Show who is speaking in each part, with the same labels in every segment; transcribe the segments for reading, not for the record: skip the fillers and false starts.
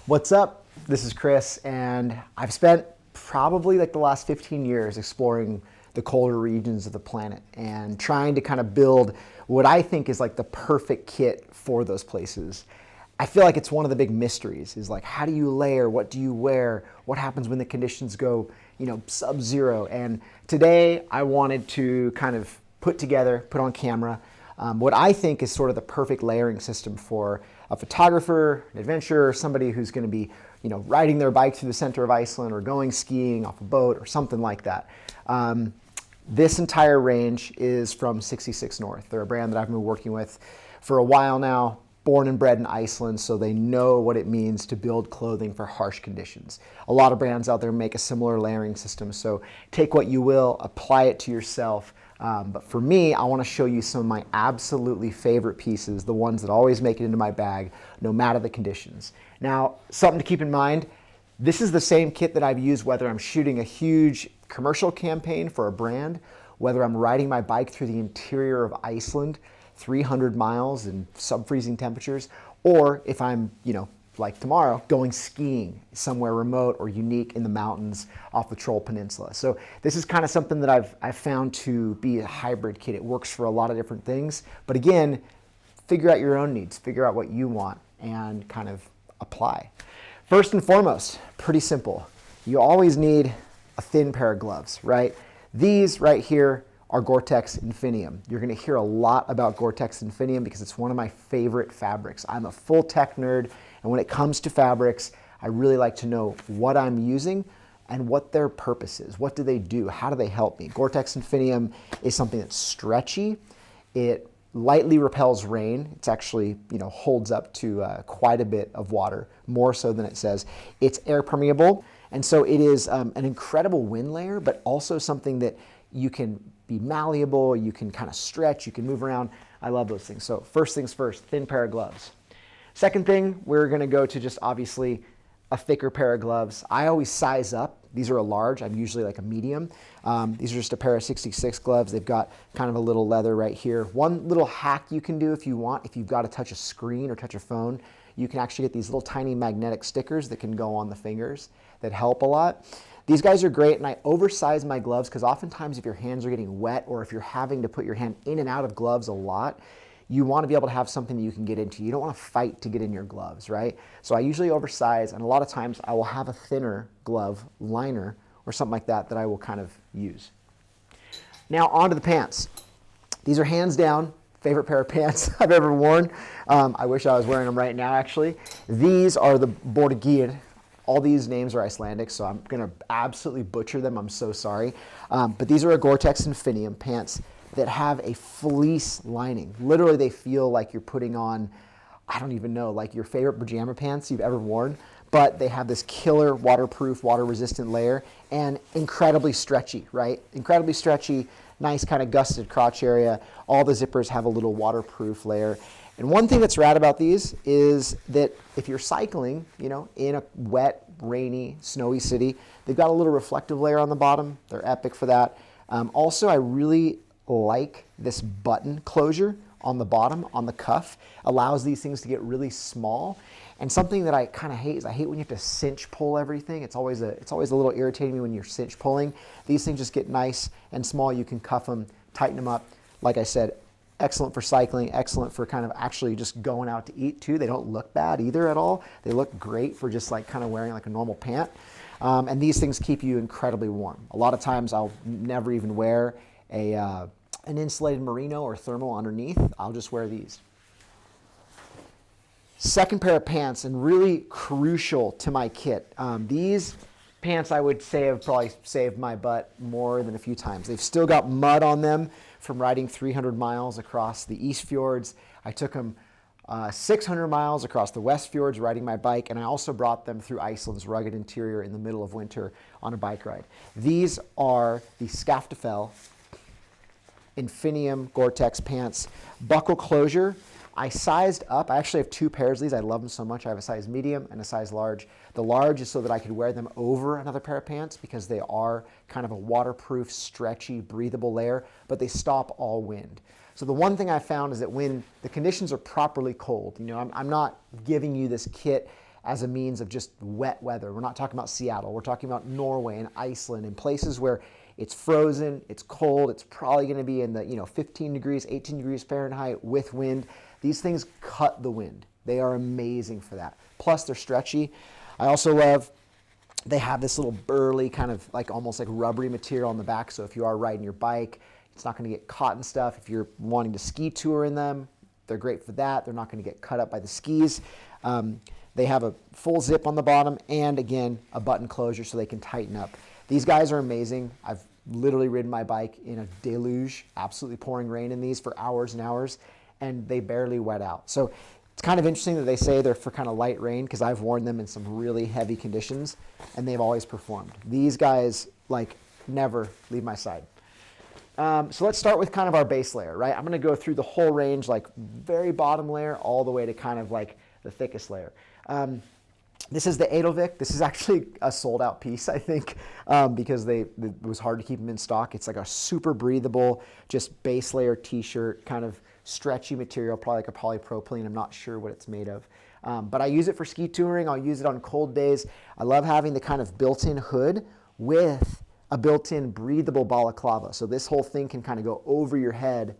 Speaker 1: What's up? This is Chris, and I've spent probably like the last 15 years exploring the colder regions of the planet and trying to kind of build what I think is like the perfect kit for those places. I feel like it's one of the big mysteries is like, how do you layer? What do you wear? What happens when the conditions go, sub-zero? And today I wanted to kind of put on camera, what I think is sort of the perfect layering system for a photographer, an adventurer, somebody who's going to be, riding their bike through the center of Iceland or going skiing off a boat or something like that. This entire range is from 66 North. They're a brand that I've been working with for a while now, born and bred in Iceland, so they know what it means to build clothing for harsh conditions. A lot of brands out there make a similar layering system, so take what you will, apply it to yourself. But for me, I want to show you some of my absolutely favorite pieces, the ones that always make it into my bag, no matter the conditions. Now, something to keep in mind, this is the same kit that I've used whether I'm shooting a huge commercial campaign for a brand, whether I'm riding my bike through the interior of Iceland, 300 miles in sub-freezing temperatures, or if I'm, like tomorrow, going skiing somewhere remote or unique in the mountains off the Troll Peninsula. So this is kind of something that I've found to be a hybrid kit. It works for a lot of different things, but again, figure out your own needs, figure out what you want, and kind of apply. First and foremost, pretty simple. You always need a thin pair of gloves, right? These right here are GORE-TEX Infinium. You're going to hear a lot about GORE-TEX Infinium because it's one of my favorite fabrics. I'm a full tech nerd, and when it comes to fabrics, I really like to know what I'm using and what their purpose is. What do they do? How do they help me? GORE-TEX Infinium is something that's stretchy. It lightly repels rain. It's actually, holds up to quite a bit of water, more so than it says. It's air permeable, and so it is an incredible wind layer, but also something that you can be malleable, you can kind of stretch, you can move around. I love those things. So first things first, thin pair of gloves. Second thing, we're gonna go to just obviously a thicker pair of gloves. I always size up. These are a large, I'm usually like a medium. These are just a pair of 66 gloves. They've got kind of a little leather right here. One little hack you can do if you want, if you've got to touch a screen or touch a phone, you can actually get these little tiny magnetic stickers that can go on the fingers that help a lot. These guys are great, and I oversize my gloves because oftentimes if your hands are getting wet or if you're having to put your hand in and out of gloves a lot, you want to be able to have something that you can get into. You don't want to fight to get in your gloves, right? So I usually oversize, and a lot of times I will have a thinner glove liner or something like that that I will kind of use. Now onto the pants. These are hands down favorite pair of pants I've ever worn. I wish I was wearing them right now, actually. These are the Borgir. All these names are Icelandic, so I'm going to absolutely butcher them. I'm so sorry. But these are a GORE-TEX Infinium pants that have a fleece lining. Literally, they feel like you're putting on, I don't even know, like your favorite pajama pants you've ever worn. But they have this killer waterproof, water-resistant layer and incredibly stretchy, right? Incredibly stretchy, nice kind of gusseted crotch area. All the zippers have a little waterproof layer. And one thing that's rad about these is that if you're cycling, in a wet, rainy, snowy city, they've got a little reflective layer on the bottom. They're epic for that. Also, I really like this button closure on the bottom, on the cuff. Allows these things to get really small. And something that I kind of hate is I hate when you have to cinch pull everything. It's always a little irritating me when you're cinch pulling. These things just get nice and small. You can cuff them, tighten them up. Like I said, excellent for cycling, excellent for kind of actually just going out to eat too. They don't look bad either at all. They look great for just like kind of wearing like a normal pant. And these things keep you incredibly warm. A lot of times I'll never even wear an insulated merino or thermal underneath. I'll just wear these. Second pair of pants, and really crucial to my kit. These pants I would say have probably saved my butt more than a few times. They've still got mud on them from riding 300 miles across the East Fjords. I took them 600 miles across the West Fjords riding my bike, and I also brought them through Iceland's rugged interior in the middle of winter on a bike ride. These are the Skaftafell Infinium GORE-TEX pants. Buckle closure. I sized up. I actually have two pairs of these. I love them so much. I have a size medium and a size large. The large is so that I could wear them over another pair of pants because they are kind of a waterproof, stretchy, breathable layer, but they stop all wind. So the one thing I found is that when the conditions are properly cold, I'm not giving you this kit as a means of just wet weather. We're not talking about Seattle. We're talking about Norway and Iceland and places where it's frozen, it's cold, it's probably going to be in the 15 degrees, 18 degrees Fahrenheit with wind. These things cut the wind. They are amazing for that. Plus, they're stretchy. I also love they have this little burly kind of like almost like rubbery material on the back. So if you are riding your bike, it's not going to get caught and stuff. If you're wanting to ski tour in them, they're great for that. They're not going to get cut up by the skis. They have a full zip on the bottom and, again, a button closure so they can tighten up. These guys are amazing. I've literally ridden my bike in a deluge, absolutely pouring rain in these for hours and hours, and they barely wet out. So it's kind of interesting that they say they're for kind of light rain, because I've worn them in some really heavy conditions, and they've always performed. These guys, like, never leave my side. So let's start with kind of our base layer, right? I'm going to go through the whole range, like very bottom layer all the way to kind of like the thickest layer. This is the Aðalvík. This is actually a sold out piece, I think, because it was hard to keep them in stock. It's like a super breathable, just base layer t-shirt, kind of stretchy material, probably like a polypropylene. I'm not sure what it's made of. But I use it for ski touring. I'll use it on cold days. I love having the kind of built-in hood with a built-in breathable balaclava. So this whole thing can kind of go over your head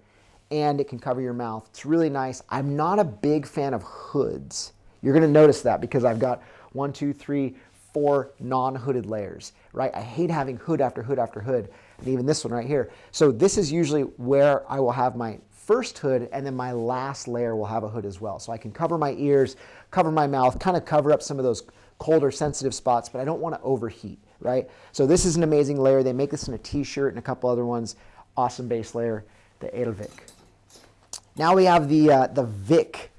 Speaker 1: and it can cover your mouth. It's really nice. I'm not a big fan of hoods. You're going to notice that because I've got 1, 2, 3, 4 non-hooded layers, right? I hate having hood after hood after hood, and even this one right here. So this is usually where I will have my first hood, and then my last layer will have a hood as well. So I can cover my ears, cover my mouth, kind of cover up some of those colder sensitive spots, but I don't want to overheat, right? So this is an amazing layer. They make this in a t-shirt and a couple other ones. Awesome base layer, the Aðalvík. Now we have the Vic,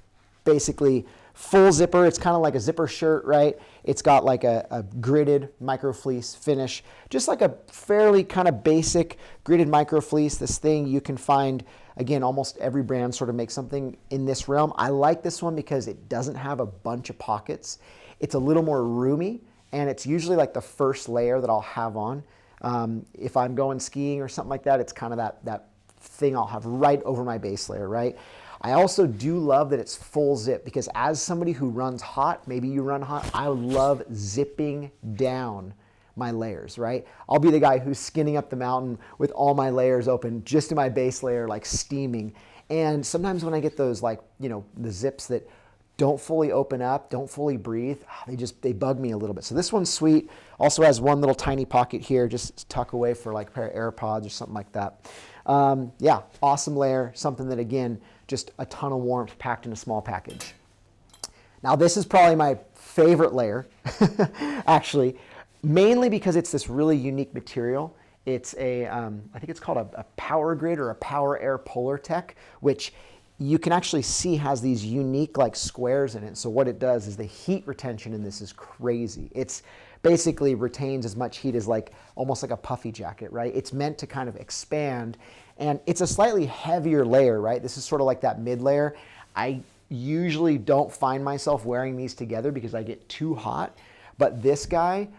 Speaker 1: basically full zipper. It's kind of like a zipper shirt, right? It's got like a gridded micro fleece finish, just like a fairly kind of basic gridded micro fleece. This thing you can find, again, almost every brand sort of makes something in this realm. I like this one because it doesn't have a bunch of pockets. It's a little more roomy, and it's usually like the first layer that I'll have on. If I'm going skiing or something like that, it's kind of that thing I'll have right over my base layer, right? I also do love that it's full zip, because as somebody who runs hot, maybe you run hot, I love zipping down my layers, right? I'll be the guy who's skinning up the mountain with all my layers open, just in my base layer, like steaming. And sometimes when I get those, like, the zips that don't fully open up, don't fully breathe, they bug me a little bit. So this one's sweet. Also has one little tiny pocket here, just tuck away for like a pair of AirPods or something like that. Yeah, awesome layer, something that, again, just a ton of warmth packed in a small package. Now this is probably my favorite layer, actually, mainly because it's this really unique material. It's I think it's called a Power Grid or a Power Air Polartec, which you can actually see has these unique like squares in it. So what it does is the heat retention in this is crazy. It's basically retains as much heat as like almost like a puffy jacket, right? It's meant to kind of expand, and it's a slightly heavier layer, right? This is sort of like that mid layer. I usually don't find myself wearing these together because I get too hot, but this guy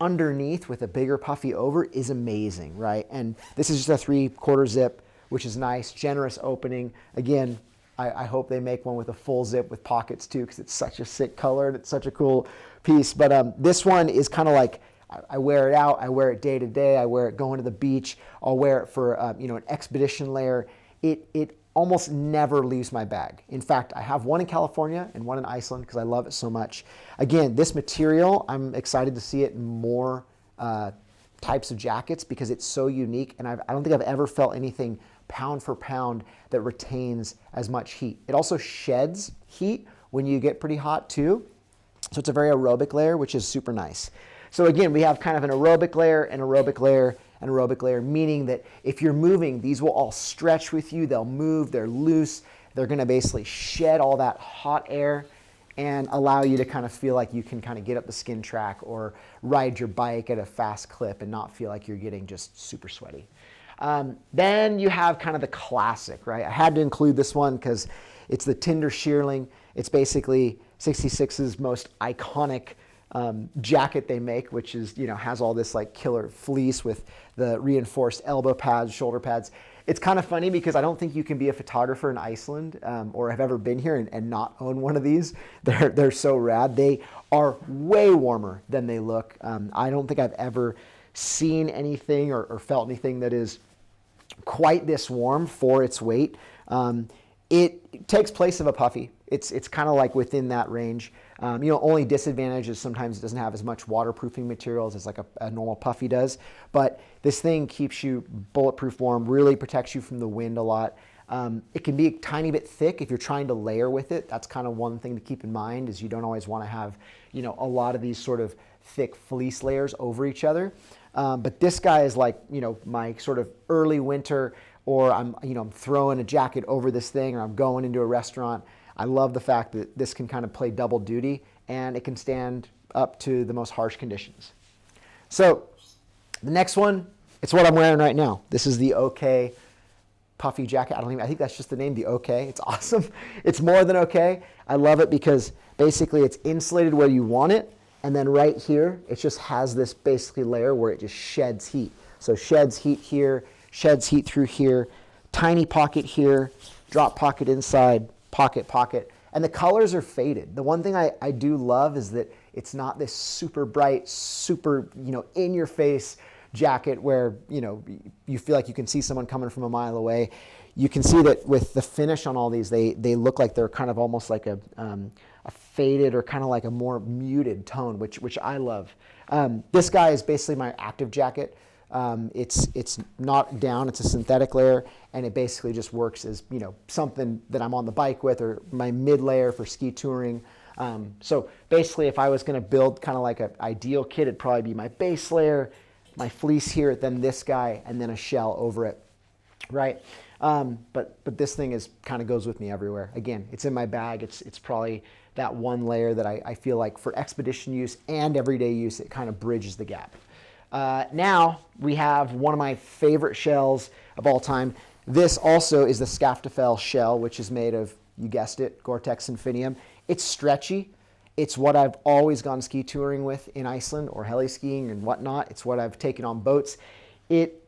Speaker 1: underneath with a bigger puffy over is amazing, right? And this is just a 3/4 zip, which is nice, generous opening. Again, I hope they make one with a full zip with pockets too, because it's such a sick color and it's such a cool piece. But this one is kind of like, I wear it out, I wear it day to day, I wear it going to the beach, I'll wear it for an expedition layer. It almost never leaves my bag. In fact, I have one in California and one in Iceland because I love it so much. Again, this material, I'm excited to see it in more types of jackets because it's so unique, and I don't think I've ever felt anything pound for pound that retains as much heat. It also sheds heat when you get pretty hot too. So it's a very aerobic layer, which is super nice. So again, we have kind of an aerobic layer, an aerobic layer, an aerobic layer, meaning that if you're moving, these will all stretch with you. They'll move, they're loose. They're gonna basically shed all that hot air and allow you to kind of feel like you can kind of get up the skin track or ride your bike at a fast clip and not feel like you're getting just super sweaty. Then you have kind of the classic, right? I had to include this one because it's the Tindur shearling. It's basically 66's most iconic jacket they make, which is, has all this like killer fleece with the reinforced elbow pads, shoulder pads. It's kind of funny because I don't think you can be a photographer in Iceland or have ever been here and not own one of these. They're so rad. They are way warmer than they look. I don't think I've ever seen anything or felt anything that is quite this warm for its weight. It takes place of a puffy. It's kind of like within that range. Only disadvantage is sometimes it doesn't have as much waterproofing materials as like a normal puffy does. But this thing keeps you bulletproof warm, really protects you from the wind a lot. It can be a tiny bit thick if you're trying to layer with it. That's kind of one thing to keep in mind is you don't always want to have, a lot of these sort of thick fleece layers over each other. But this guy is like, my sort of early winter, or I'm throwing a jacket over this thing, or I'm going into a restaurant. I love the fact that this can kind of play double duty and it can stand up to the most harsh conditions. So the next one, it's what I'm wearing right now. This is the OK puffy jacket. I think that's just the name, the OK. It's awesome. It's more than OK. I love it because basically it's insulated where you want it. And then right here, it just has this basically layer where it just sheds heat. So sheds heat here, sheds heat through here, tiny pocket here, drop pocket inside, pocket. And the colors are faded. The one thing I do love is that it's not this super bright, super, in your face jacket where, you feel like you can see someone coming from a mile away. You can see that with the finish on all these, they look like they're kind of almost like a faded or kind of like a more muted tone, which I love. This guy is basically my active jacket. It's not down, it's a synthetic layer, and it basically just works as, something that I'm on the bike with, or my mid layer for ski touring. So basically if I was gonna build kind of like an ideal kit, it'd probably be my base layer, my fleece here, then this guy, and then a shell over it, right? But this thing kind of goes with me everywhere. Again, it's in my bag. It's probably that one layer that I feel like for expedition use and everyday use, it kind of bridges the gap. Now we have one of my favorite shells of all time. This also is the Skaftafell shell, which is made of, you guessed it, GORE-TEX INFINIUM. It's stretchy. It's what I've always gone ski touring with in Iceland or heli skiing and whatnot. It's what I've taken on boats. It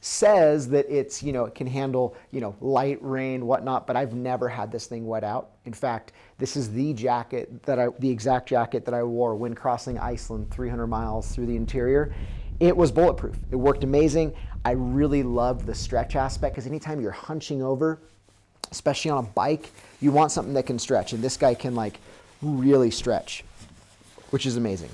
Speaker 1: says that it's, it can handle, light rain, whatnot, but I've never had this thing wet out. In fact, this is the exact jacket that I wore when crossing Iceland 300 miles through the interior. It was bulletproof. It worked amazing. I really loved the stretch aspect because anytime you're hunching over, especially on a bike, you want something that can stretch, and this guy can like really stretch, which is amazing.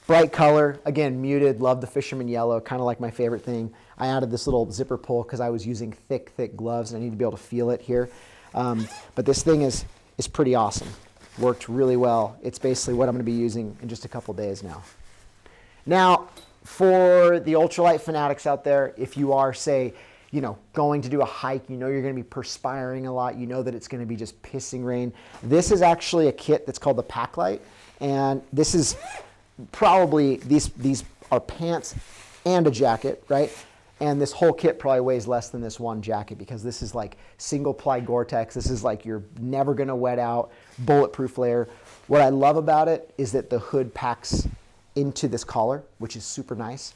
Speaker 1: Bright color, again, muted, love the fisherman yellow, kind of like my favorite thing. I added this little zipper pull because I was using thick gloves and I need to be able to feel it here. But this thing is pretty awesome. Worked really well. It's basically what I'm going to be using in just a couple days now. Now, for the ultralight fanatics out there, if you are, say, going to do a hike, you're going to be perspiring a lot, that it's going to be just pissing rain. This is actually a kit that's called the PACLITE, and this is probably, these are pants and a jacket, right? And this whole kit probably weighs less than this one jacket because this is like single ply GORE-TEX. This is like you're never going to wet out, bulletproof layer. What I love about it is that the hood packs into this collar, which is super nice.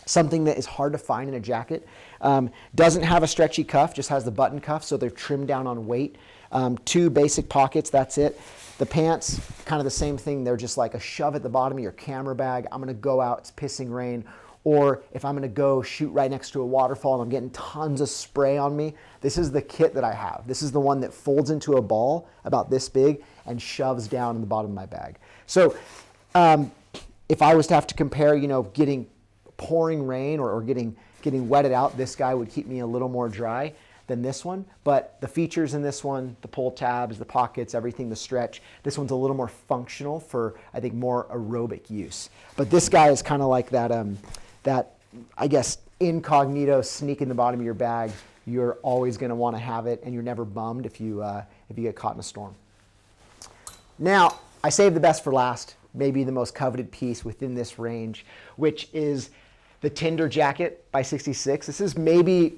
Speaker 1: Something that is hard to find in a jacket. Doesn't have a stretchy cuff, just has the button cuff, so they're trimmed down on weight. 2 basic pockets, that's it. The pants, kind of the same thing. They're just like a shove at the bottom of your camera bag. I'm gonna go out, it's pissing rain. Or if I'm gonna go shoot right next to a waterfall and I'm getting tons of spray on me, this is the kit that I have. This is the one that folds into a ball about this big and shoves down in the bottom of my bag. So if I was to have to compare, getting pouring rain or getting wetted out, this guy would keep me a little more dry than this one. But the features in this one, the pull tabs, the pockets, everything, the stretch, this one's a little more functional for, I think, more aerobic use. But this guy is kind of like that, I guess, incognito sneak in the bottom of your bag. You're always going to want to have it, and you're never bummed if you get caught in a storm. Now, I saved the best for last, maybe the most coveted piece within this range, which is the Tindur jacket by 66. This is maybe,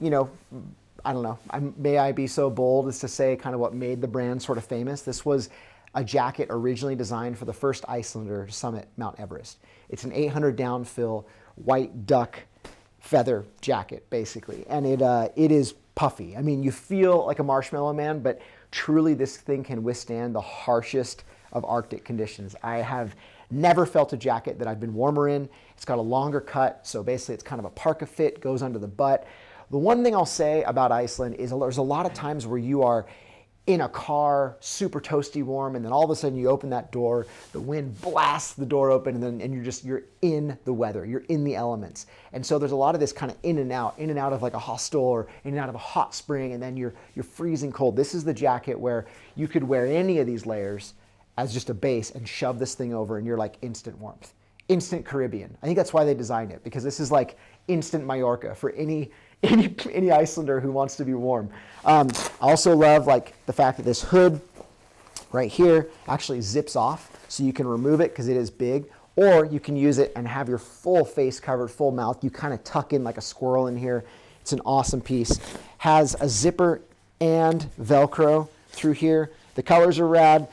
Speaker 1: I don't know, may I be so bold as to say kind of what made the brand sort of famous. This was a jacket originally designed for the first Icelander to summit Mount Everest. It's an 800 downfill white duck feather jacket, basically. And it is puffy. I mean, you feel like a marshmallow man, but truly this thing can withstand the harshest of Arctic conditions. I have never felt a jacket that I've been warmer in. It's got a longer cut, so basically it's kind of a parka fit, goes under the butt. The one thing I'll say about Iceland is there's a lot of times where you are in a car, super toasty warm, and then all of a sudden you open that door, the wind blasts the door open, and you're in the weather, you're in the elements. And so there's a lot of this kind of in and out of like a hostel or in and out of a hot spring, and then you're freezing cold. This is the jacket where you could wear any of these layers as just a base and shove this thing over, and you're like instant warmth, instant Caribbean. I think that's why they designed it, because this is like instant Mallorca for any Icelander who wants to be warm. I also love like the fact that this hood right here actually zips off, so you can remove it because it is big, or you can use it and have your full face covered, full mouth. You kind of tuck in like a squirrel in here. It's an awesome piece. Has a zipper and Velcro through here. The colors are rad.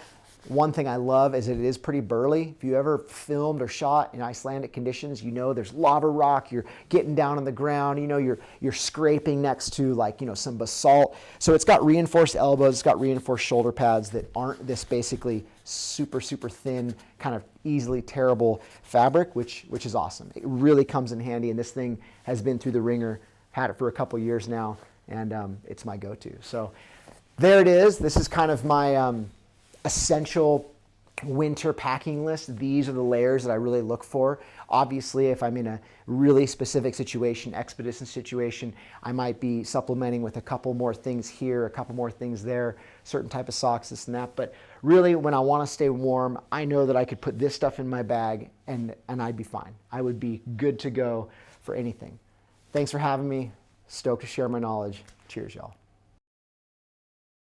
Speaker 1: One thing I love is that it is pretty burly. If you ever filmed or shot in Icelandic conditions, you know there's lava rock, you're getting down on the ground, you know you're scraping next to like, you know, some basalt. So it's got reinforced elbows, it's got reinforced shoulder pads that aren't this basically super, super thin, kind of easily tearable fabric, which is awesome. It really comes in handy, and this thing has been through the ringer, had it for a couple years now, and it's my go-to. So there it is. This is kind of my essential winter packing list. These are the layers that I really look for. Obviously, if I'm in a really specific situation, expedition situation, I might be supplementing with a couple more things here, a couple more things there, certain type of socks, this and that. But really, when I want to stay warm, I know that I could put this stuff in my bag and I'd be fine. I would be good to go for anything. Thanks for having me. Stoked to share my knowledge. Cheers, y'all.